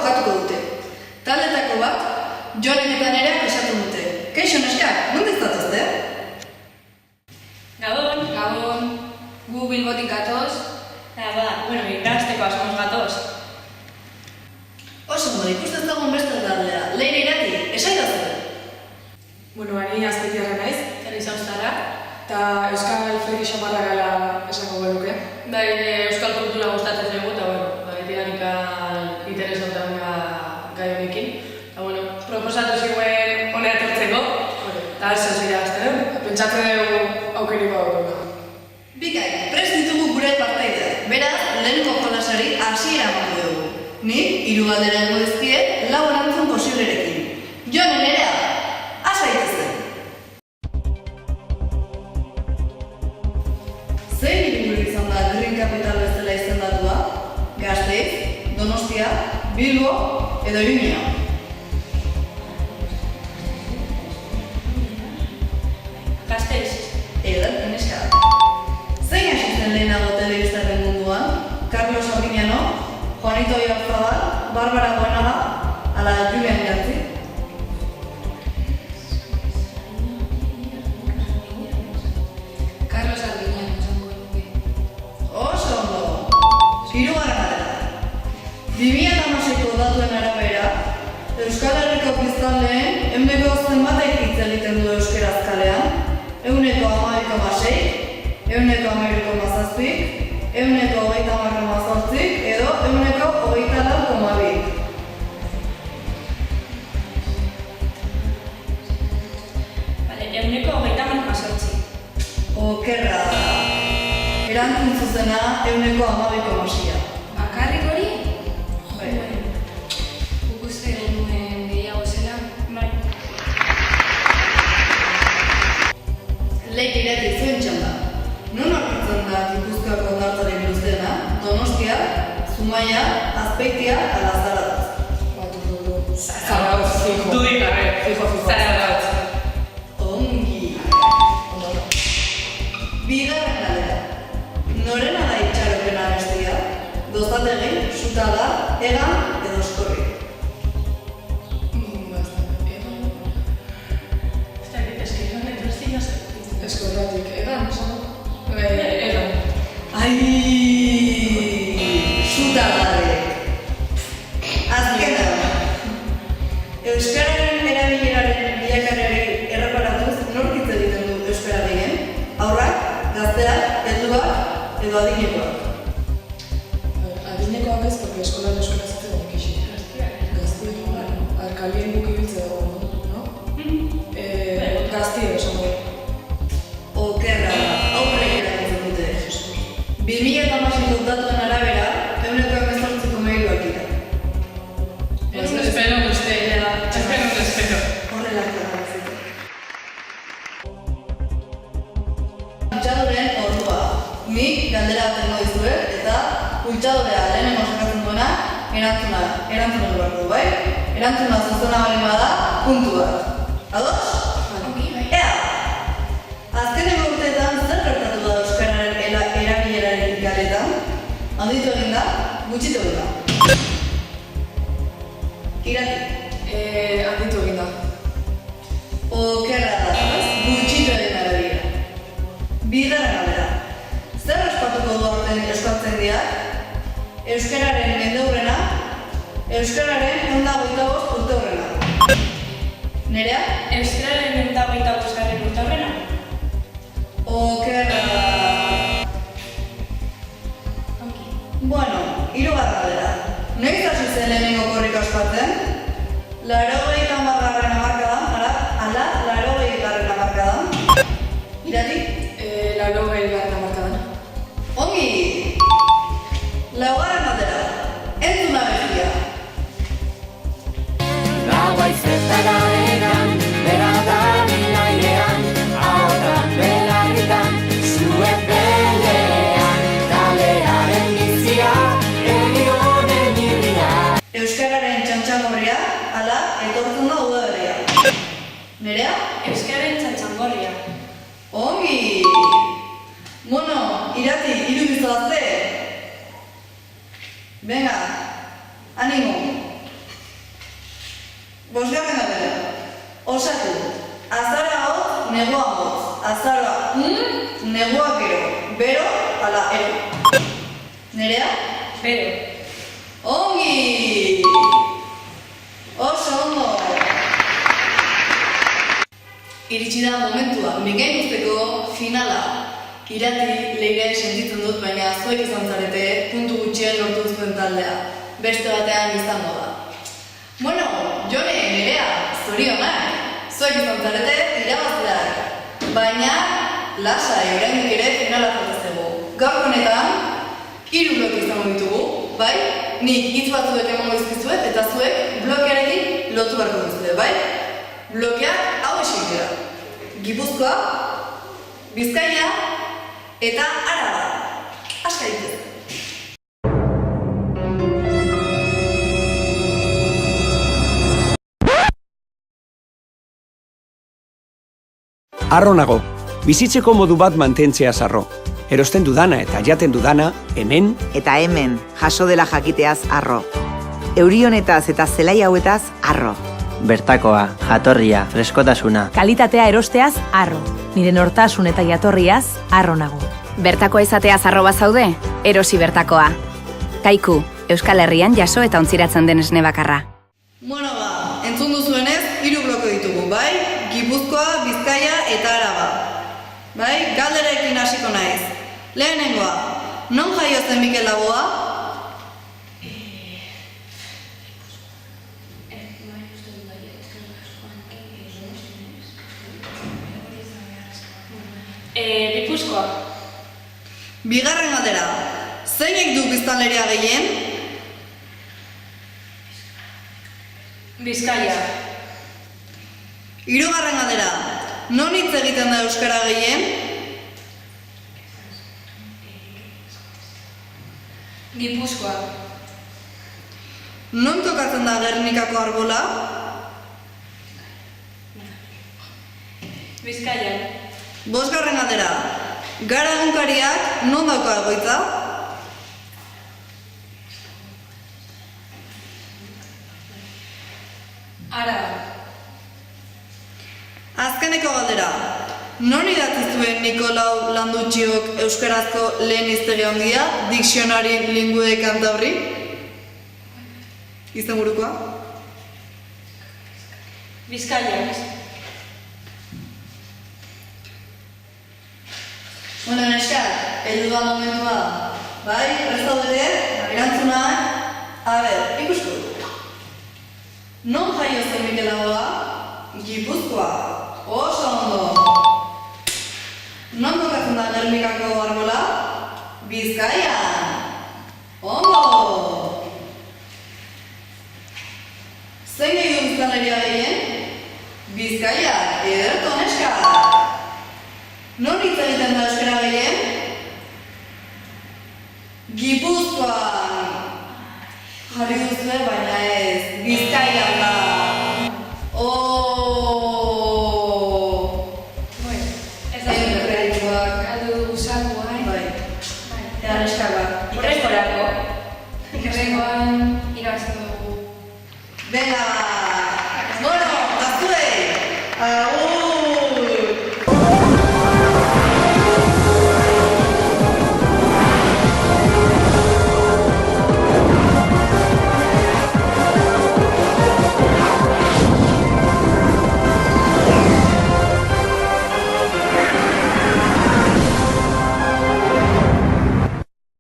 jokatuko dute. Taldetako bat, Jonen eta Nereak osatu dute. Kaixo neskak, nondik zatozte? Gabon. Gabon. Gu Bilbotik gatoz. Ikasteko asmoz gatoz. Oso ondo, ikusten dagoen beste taldea. Leire Irati, esaidazu? Ani azpeitiarra naiz. Herri zauztara. Eta Euskal Freki Xamarra gala esango genuke. Euskal kultura gustatzen dugu, eta betidanika interesautan gai honekin. Proposatu ziguen hona etortzeko. Eta ez zira aztero. Pentsatzen dugu aukeri badugu. Bikain, prest ditugu gure partaideak. Beraz, lehenko jolasari hasiera emango dugu. Nik, 3 galdera egingo dizkiet, 4 erantzun posiblerekin. Jon, Nerea, has gaitezen. Zein hiriburu izan da Green Capital bezala izendatua? Gasteiz, Donostia, Bilbo edo Iruña? Gasteiz. Neska. Zein hasi zen lehenago telebistaren munduan? Carlos Arguiñano, Juanito Oyarzabal, Bárbara Buenaga, ala Julian Iratzi? Carlos Arguiñano esango genuke. Oso ondo! 3. galdera. 2016ko datuen arabera, Euskal Herriko biztanleen ehuneko zenbatek hitz egiten du euskaraz kalean? 12,6, 13,7, 30,8 edo 24,2. Eguneko 30,8. Okerra da. Erantzun zuzena 12,6. Bakarrik hori? Bai. Guk uste genuen gehiago zela. Leire Irati zuen txanda. Non aurkitzen da Gipuzkoako hondartzaren luzeena? Donostia, Zumaia, Azpeitia ala Zarautz? Zarautz, fijo. Dudik gabe. Fijo. Zarautz. Ongi. 2. galdera. Norena da itxaropena abestia? Dozategi, Sutada, Egan edo Oskorri? Eskorratik, egan, esan? Egan. Ai! Sutadare! Azkena! Euskararen erabileraren bilakaerari erreparatuz nork hitz egiten du euskara gehien? Haurrak, gazteak, helduak edo adinekoak? Adinekoak ez, porque eskolan euskara zaten ikisi. Gaztiak, kalien guk ibiltze dago, no? Gaztiak esan dugu. Okerra da, aurrek erabiltzen dute. 2016ko datuen arabera, 18,3 dira. Espero guzti. Espero. Horrelak da gazte. Kutsadoren ordua. Nik galdera bat egingo dizuet eta kutsadorea lehenengo sakatzen duena erantzuna behar du, bai? Erantzuna zuzena bali bada, puntu bat. Ados? Ea! Azkeneko urteetan zer gertatu da euskararen erabileraren ikaletan? Handitu egin da, gutxitu egin da. Irati. Handitu egin da. Okerra da, gutxitu egin da erabilera. 2. galdera. Zer ospatuko du aurten euskaltzaindiak? Euskararen mendeurrena, euskararen 125 urteurrena. Nerea? Euskararen 125 urteurrena? Okerra da. Bueno, 3. galdera. Noiz hasi zen lehenengo korrika ospatzen? 80. hamarkadan, ala 80. hamarkadan? Irati? 80. hamarkadan. Ongi! 4. galdera. Entzun abestia. Gaua izetara egan, bera da bilailean, ahotan belarritan, zuek belean, kalearen bizia, egi honen irria. Euskararen txantxangorria, ala etortzen da udaberria. Nerea? Euskararen txantxangorria. Ongi! Bueno, Irati, 3 bizalazte. Venga, animo. osatu. Azara hotz, negua motz. Azara, negua gero. Bero, ala, ero. Nerea? Bero. Ongi! Oso ondo! Iritsi da momentua, bikain usteko finala. Irati leire sentitzen dut, baina zuek izan zarete puntu gutxien lortu zuen taldea. Beste batean izango da. Bueno, Jone, Nerea, zorionak. Zuek izan zarete irabazleak. Baina, lasai, oraindik ere finala faltaztegu. Gaur honetan, 3 bloke izango ditugu, bai? Nik hitz batzuek emango izkizuet eta zuek blokearekin lotu beharko duzue, bai? Blokeak hau esik dira. Gipuzkoa, Bizkaia eta Araba. Aska dituz. Harro nago, bizitzeko modu bat mantentzeaz harro. Erosten dudana eta jaten dudana, hemen eta hemen, jaso dela jakiteaz harro. Euri honetaz eta zelai hauetaz harro. Bertakoa, jatorria, freskotasuna. Kalitatea erosteaz harro. Nire nortasun eta jatorriaz harro nago. Bertakoa izateaz harro bazaude, erosi bertakoa. Kaiku, Euskal Herrian jaso eta ontziratzen den esne bakarra. Bueno ba, entzun duzuenez, 3 bloke ditugu, bai? Gipuzkoa, Bizkaia eta Araba. Bai, galderekin hasiko naiz. Lehenengoa, non jaio zen Mikel Laboa? Gipuzkoa. Bigarren galdera, zeinek du biztanleria gehien? Bizkaia. Hirugarren galdera, non hitz egiten da euskara gehien? Gipuzkoa. Non tokatzen da Gernikako arbola? Bizkaia. Bosgarren galdera, Gara egunkariak non dauka egoitza? Araba. Azkeneko galdera, non idatzi zuen Nikolau Landutxiok euskarazko lehen hiztegi handia, Dictionari Linguae Cantabri? Izenburukoa? Bizkaia. Bueno, neskak, heldu da momentua. Bai, prest zaudete, erantzunak. A ber, ikusko. Non jaio zen Mikel Laboa? Gipuzkoa. Oso ondo. Non tokatzen da Gernikako arbola? Bizkaian. Ondo. Zein gehi du biztanleria gehien? Bizkaiak, ederto neskak. Non hitz egiten da euskara gehien? Gipuzkoan. Jarri duzue, baina ez, Bizkaian da. Ez da Errealituak. galdu dugu sakoa, Bai. Eta neskak bat. Horrezkorako. Ikerrengoan irabazten dugu. Venga! Bueno, gaztuei! Agur!